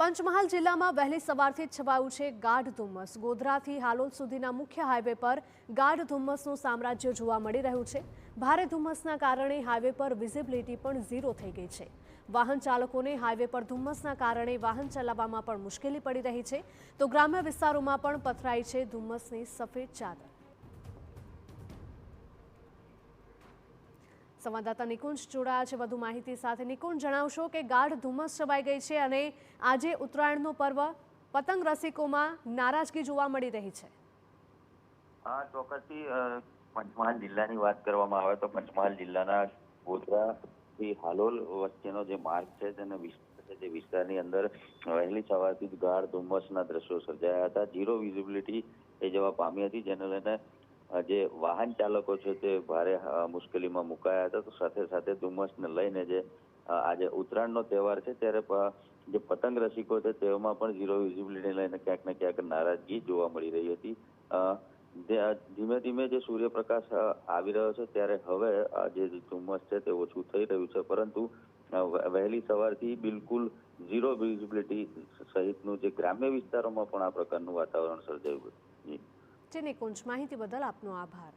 પંચમહાલ જિલ્લામાં વહેલી સવારથી જ છવાયું છે ગાઢ ધુમ્મસ। ગોધરાથી હાલોલ સુધીના મુખ્ય હાઈવે પર ગાઢ ધુમ્મસનું સામ્રાજ્ય જોવા મળી રહ્યું છે। ભારે ધુમ્મસના કારણે હાઈવે પર વિઝિબિલિટી પણ ઝીરો થઈ ગઈ છે। વાહન ચાલકોને હાઈવે પર ધુમ્મસના કારણે વાહન ચલાવવામાં પણ મુશ્કેલી પડી રહી છે, તો ગ્રામ્ય વિસ્તારોમાં પણ પથરાઈ છે ધુમ્મસની સફેદ ચાદર। સંવાદદાતા નિકુંજ જોડાયા છે વધુ માહિતી સાથે। નિકુંજ, જણાવશો કે ગાઢ ધુમ્મસ છવાઈ ગઈ છે અને આજે ઉત્તરાયણનો પર્વ, પતંગ રસિકોમાં નારાજગી જોવા મળી રહી છે। હા, ચોક્કસથી પંચમહાલ જિલ્લાની વાત કરવામાં આવે તો પંચમહાલ જિલ્લાના ગોધરાથી હાલોલ વચ્ચેનો જે માર્ગ છે તેના વિસ્તારની અંદર વહેલી સવારથી જ ગાઢ ધુમ્મસના દ્રશ્યો સર્જાયા હતા। ઝીરો વિઝિબિલિટી એ જવા પામી હતી, જેને લઈને જે વાહન ચાલકો છે તે ભારે મુશ્કેલીમાં મુકાયા હતા। તો સાથે સાથે ધુમ્મસને લઈને જે આજે ઉત્તરાયણનો તહેવાર છે ત્યારે જે પતંગ રસિકો છે તેઓમાં પણ ઝીરો વિઝિબિલિટી લઈને ક્યાંક ને ક્યાંક નારાજગી જોવા મળી રહી હતી। ધીમે ધીમે જે સૂર્યપ્રકાશ આવી રહ્યો છે ત્યારે હવે જે ધુમ્મસ છે તે ઓછું થઈ રહ્યું છે, પરંતુ વહેલી સવારથી બિલકુલ ઝીરો વિઝિબિલિટી સહિતનું જે ગ્રામ્ય વિસ્તારોમાં પણ આ પ્રકારનું વાતાવરણ સર્જાયું હતું। નિકુંજ, માહિતી બદલ આપનો આભાર।